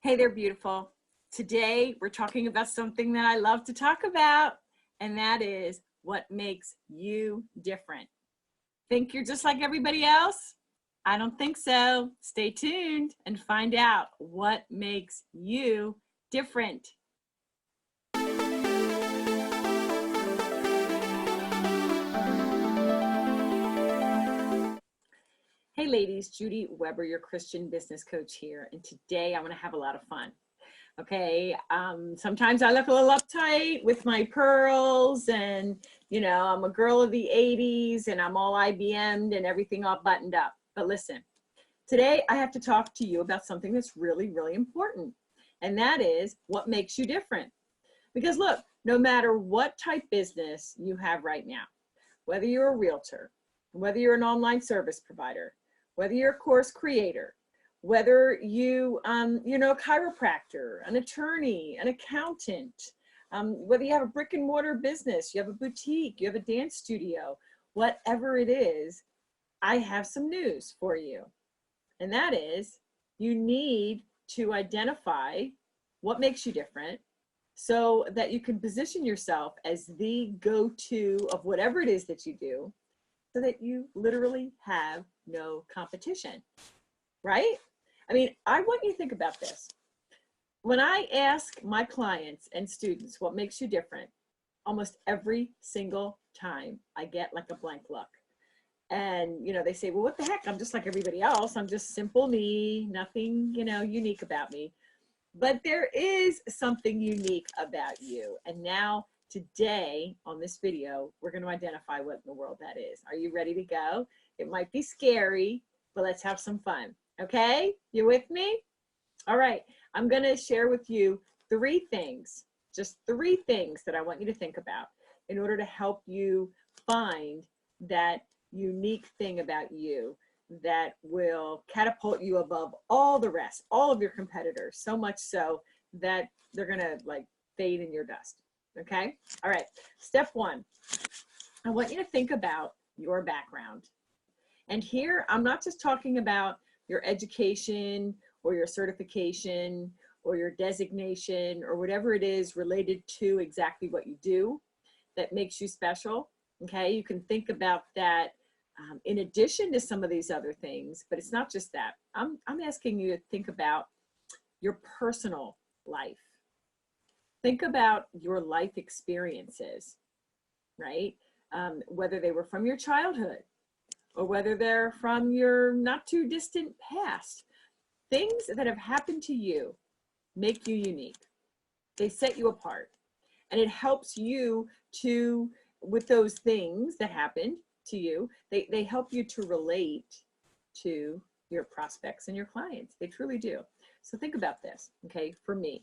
Hey there, beautiful. Today, we're talking about something that I love to talk about, and that is what makes you different. Think you're just like everybody else? I don't think so. Stay tuned and find out what makes you different. Hey ladies, Judy Weber, your Christian business coach here, and today I want to have a lot of fun. Okay, sometimes I look a little uptight with my pearls, and I'm a girl of the 80s and I'm all IBM'd and everything all buttoned up. But listen, today I have to talk to you about something that's really, really important, and that is what makes you different. Because look, no matter what type business you have right now, whether you're a realtor, whether you're an online service provider, whether you're a course creator, whether you, a chiropractor, an attorney, an accountant, whether you have a brick and mortar business, you have a boutique, you have a dance studio, whatever it is, I have some news for you. And that is, you need to identify what makes you different so that you can position yourself as the go-to of whatever it is that you do, so that you literally have no competition, right? I mean, I want you to think about this. When I ask my clients and students what makes you different, almost every single time I get like a blank look. And, they say, well, what the heck? I'm just like everybody else. I'm just simple me, nothing, unique about me. But there is something unique about you. And now, today on this video, we're going to identify what in the world that is. Are you ready to go? It might be scary, but let's have some fun. Okay, you with me? All right, I'm gonna share with you three things, just three things that I want you to think about in order to help you find that unique thing about you that will catapult you above all the rest, all of your competitors, so much so that they're gonna like fade in your dust, okay? All right, step one, I want you to think about your background. And here, I'm not just talking about your education or your certification or your designation or whatever it is related to exactly what you do that makes you special. Okay, you can think about that in addition to some of these other things, but it's not just that. I'm asking you to think about your personal life. Think about your life experiences, right? Whether they were from your childhood, or whether they're from your not too distant past. Things that have happened to you make you unique. They set you apart. And it helps you to, with those things that happened to you, they help you to relate to your prospects and your clients. They truly do. So think about this, okay? For me,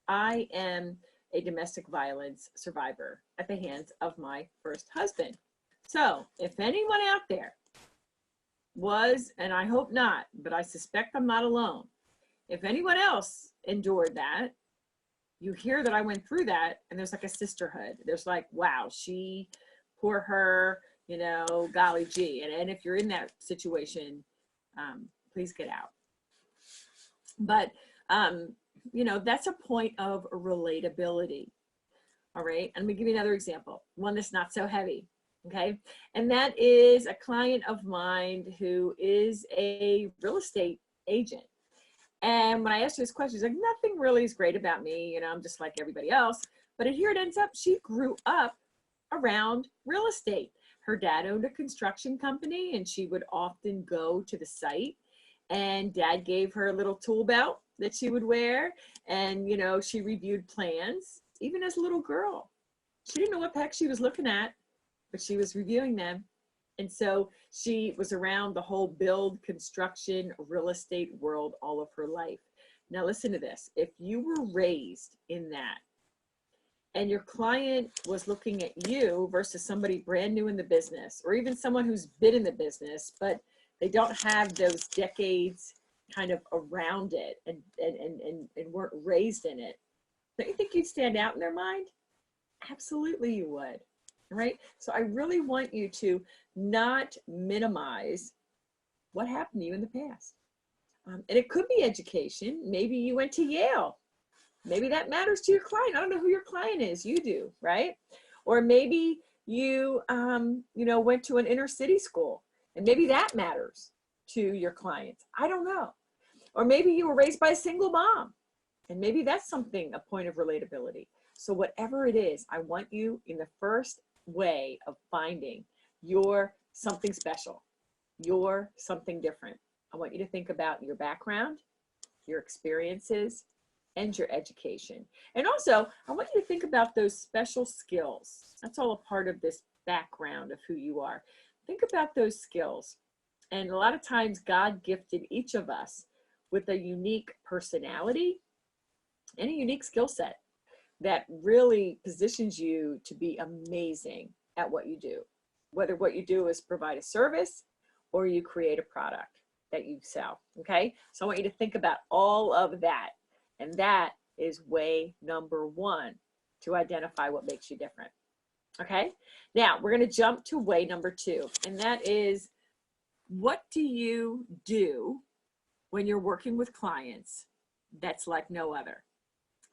I am a domestic violence survivor at the hands of my first husband. So if anyone out there was, and I hope not, but I suspect I'm not alone. If anyone else endured that, you hear that I went through that, and there's like a sisterhood. There's like, wow, poor her, golly gee. And if you're in that situation, please get out. But, that's a point of relatability. All right. And let me give you another example, one that's not so heavy. Okay. And that is a client of mine who is a real estate agent. And when I asked her this question, she's like, nothing really is great about me. I'm just like everybody else. But here it ends up, she grew up around real estate. Her dad owned a construction company, and she would often go to the site, and dad gave her a little tool belt that she would wear. And, she reviewed plans, even as a little girl. She didn't know what the heck she was looking at, but she was reviewing them. And so she was around the whole build, construction, real estate world all of her life. Now listen to this. If you were raised in that, and your client was looking at you versus somebody brand new in the business, or even someone who's been in the business, but they don't have those decades kind of around it and weren't raised in it, don't you think you'd stand out in their mind? Absolutely you would. Right? So I really want you to not minimize what happened to you in the past. And it could be education. Maybe you went to Yale. Maybe that matters to your client. I don't know who your client is. You do, right? Or maybe you, went to an inner city school, and maybe that matters to your clients. I don't know. Or maybe you were raised by a single mom, and maybe that's something, a point of relatability. So whatever it is, I want you in the first way of finding your something special, your something different. I want you to think about your background, your experiences, and your education. And also, I want you to think about those special skills. That's all a part of this background of who you are. Think about those skills. And a lot of times God gifted each of us with a unique personality and a unique skill set that really positions you to be amazing at what you do. Whether what you do is provide a service or you create a product that you sell, okay? So I want you to think about all of that. And that is way number one to identify what makes you different, okay? Now, we're gonna jump to way number two, and that is, what do you do when you're working with clients that's like no other?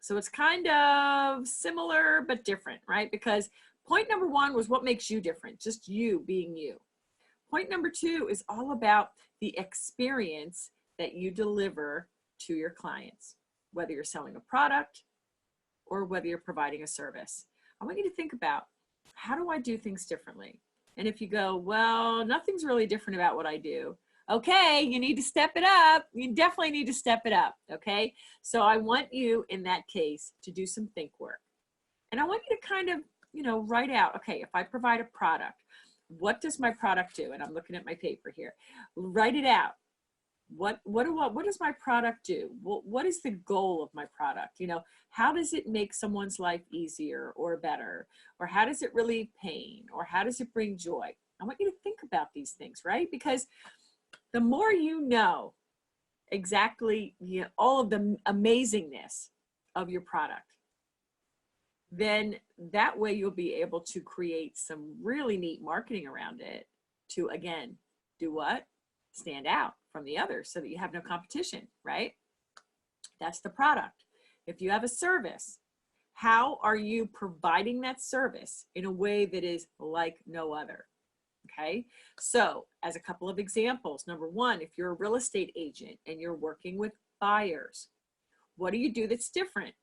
So it's kind of similar, but different, right? Because point number one was what makes you different, just you being you. Point number two is all about the experience that you deliver to your clients, whether you're selling a product or whether you're providing a service. I want you to think about, how do I do things differently? And if you go, well, nothing's really different about what I do. Okay, you need to step it up. You definitely need to step it up, okay? So I want you, in that case, to do some think work. And I want you to kind of, write out, okay, if I provide a product, what does my product do? And I'm looking at my paper here. Write it out. What does my product do? What is the goal of my product? How does it make someone's life easier or better? Or how does it relieve pain? Or how does it bring joy? I want you to think about these things, right? Because the more you know exactly all of the amazingness of your product, then that way you'll be able to create some really neat marketing around it to, again, do what? Stand out from the others so that you have no competition, right? That's the product. If you have a service, how are you providing that service in a way that is like no other? Okay, so as a couple of examples, number one, if you're a real estate agent and you're working with buyers, what do you do that's different?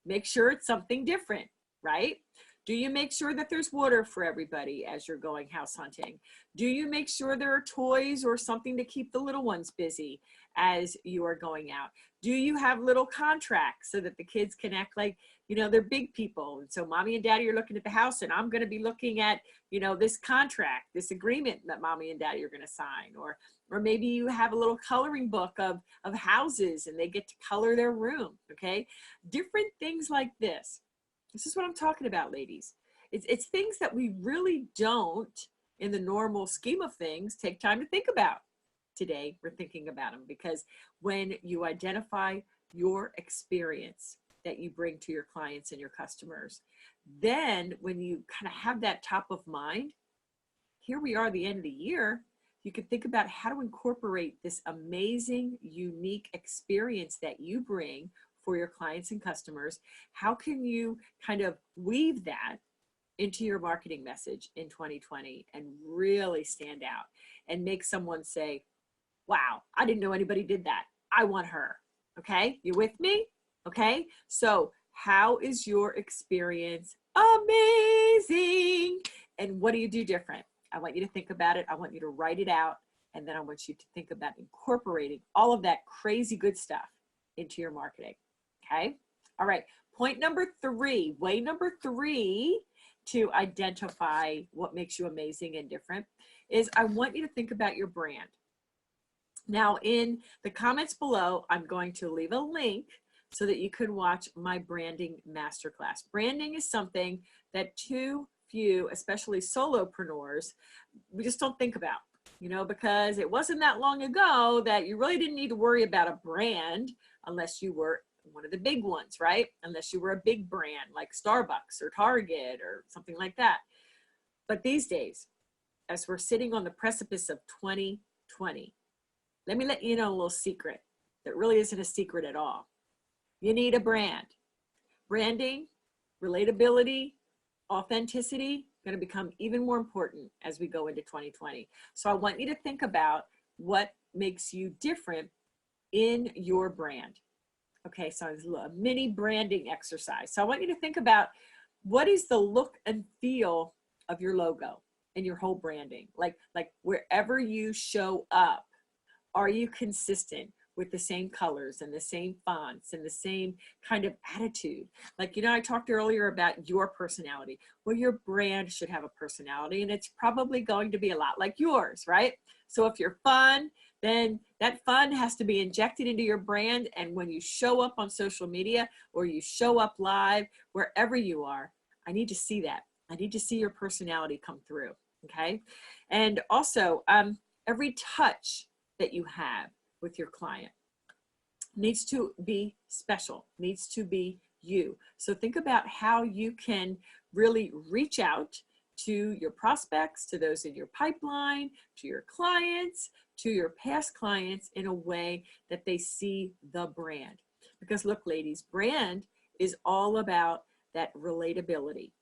Make sure it's something different, right? Do you make sure that there's water for everybody as you're going house hunting? Do you make sure there are toys or something to keep the little ones busy as you are going out? Do you have little contracts so that the kids can act like, they're big people? And so mommy and daddy are looking at the house, and I'm going to be looking at, this contract, this agreement that mommy and daddy are going to sign. Or maybe you have a little coloring book of houses and they get to color their room, okay? Different things like this. This is what I'm talking about, ladies. It's things that we really don't, in the normal scheme of things, take time to think about. Today, we're thinking about them, because when you identify your experience that you bring to your clients and your customers, then when you kind of have that top of mind, here we are at the end of the year, you can think about how to incorporate this amazing, unique experience that you bring for your clients and customers. How can you kind of weave that into your marketing message in 2020 and really stand out and make someone say, wow, I didn't know anybody did that. I want her. Okay, you with me? Okay, so how is your experience amazing? And what do you do different? I want you to think about it. I want you to write it out. And then I want you to think about incorporating all of that crazy good stuff into your marketing. Okay, all right. Point number three, way number three to identify what makes you amazing and different is, I want you to think about your brand. Now, in the comments below, I'm going to leave a link so that you can watch my branding masterclass. Branding is something that too few, especially solopreneurs, we just don't think about, because it wasn't that long ago that you really didn't need to worry about a brand unless you were one of the big ones, right? Unless you were a big brand like Starbucks or Target or something like that. But these days, as we're sitting on the precipice of 2020, let me let you know a little secret that really isn't a secret at all. You need a brand. Branding, relatability, authenticity, going to become even more important as we go into 2020. So I want you to think about what makes you different in your brand. Okay, so it's a mini branding exercise. So I want you to think about what is the look and feel of your logo and your whole branding. Like wherever you show up, are you consistent with the same colors and the same fonts and the same kind of attitude? Like, you know, I talked earlier about your personality. Well, your brand should have a personality, and it's probably going to be a lot like yours, right? So if you're fun, then that fun has to be injected into your brand. And when you show up on social media or you show up live, wherever you are, I need to see that. I need to see your personality come through, okay? And also, every touch that you have with your client needs to be special, needs to be you. So think about how you can really reach out to your prospects, to those in your pipeline, to your clients, to your past clients in a way that they see the brand. Because look, ladies, brand is all about that relatability,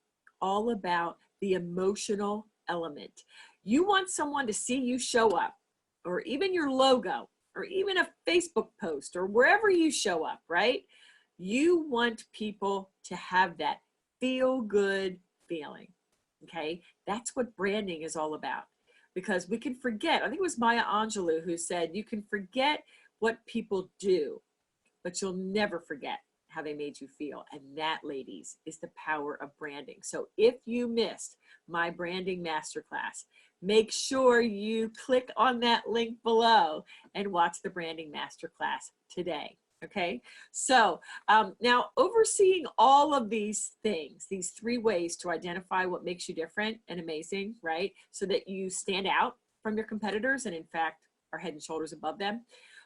all about the emotional element. You want someone to see you show up, or even your logo, or even a Facebook post, or wherever you show up, right? You want people to have that feel good feeling, okay? That's what branding is all about. Because we can forget, I think it was Maya Angelou who said, you can forget what people do, but you'll never forget how they made you feel. And that, ladies, is the power of branding. So if you missed my branding masterclass, make sure you click on that link below and watch the branding masterclass today. Okay, so now overseeing all of these things, these 3 ways to identify what makes you different and amazing, right? So that you stand out from your competitors and in fact are head and shoulders above them.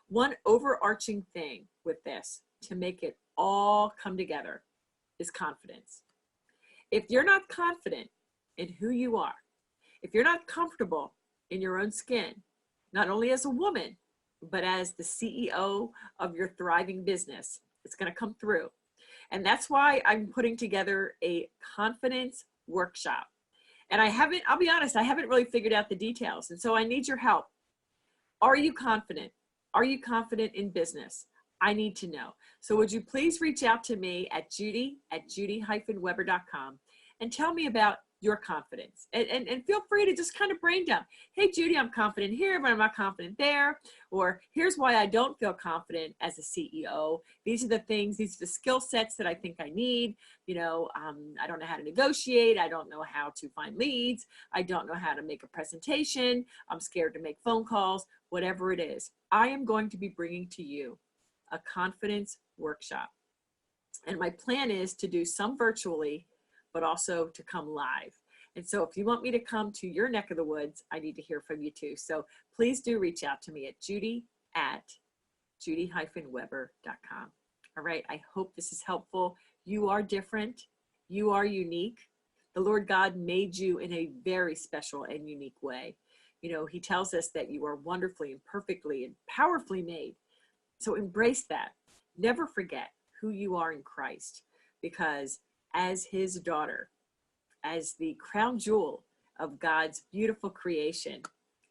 One overarching thing with this to make it all come together is confidence. If you're not confident in who you are, if you're not comfortable in your own skin, not only as a woman, but as the CEO of your thriving business, it's going to come through. And that's why I'm putting together a confidence workshop. And I'll be honest, I haven't really figured out the details. And so I need your help. Are you confident? Are you confident in business? I need to know. So would you please reach out to me at judy@judy-weber.com and tell me about your confidence. And feel free to just kind of brain dump. Hey, Judy, I'm confident here, but I'm not confident there. Or here's why I don't feel confident as a CEO. These are the things, these are the skill sets that I think I need. You know, I don't know how to negotiate. I don't know how to find leads. I don't know how to make a presentation. I'm scared to make phone calls, whatever it is. I am going to be bringing to you a confidence workshop. And my plan is to do some virtually, but also to come live. And so if you want me to come to your neck of the woods, I need to hear from you too. So please do reach out to me at judy@judy-weber.com. All right, I hope this is helpful. You are different. You are unique. The Lord God made you in a very special and unique way. You know, he tells us that you are wonderfully and perfectly and powerfully made. So embrace that. Never forget who you are in Christ, because as his daughter, as the crown jewel of God's beautiful creation,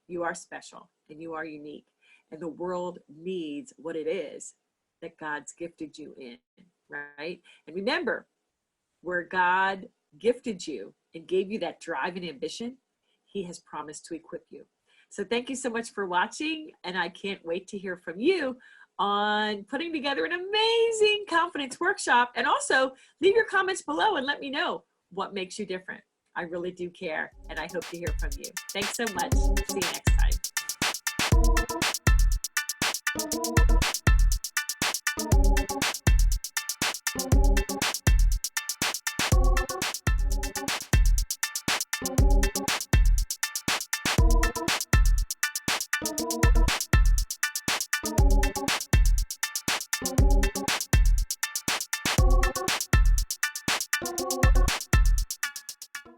you are special and you are unique. And the world needs what it is that God's gifted you in, right? And remember, where God gifted you and gave you that drive and ambition, he has promised to equip you. So thank you so much for watching, and I can't wait to hear from you on putting together an amazing confidence workshop. And also leave your comments below and let me know what makes you different. I really do care, and I hope to hear from you. Thanks so much. See you next time.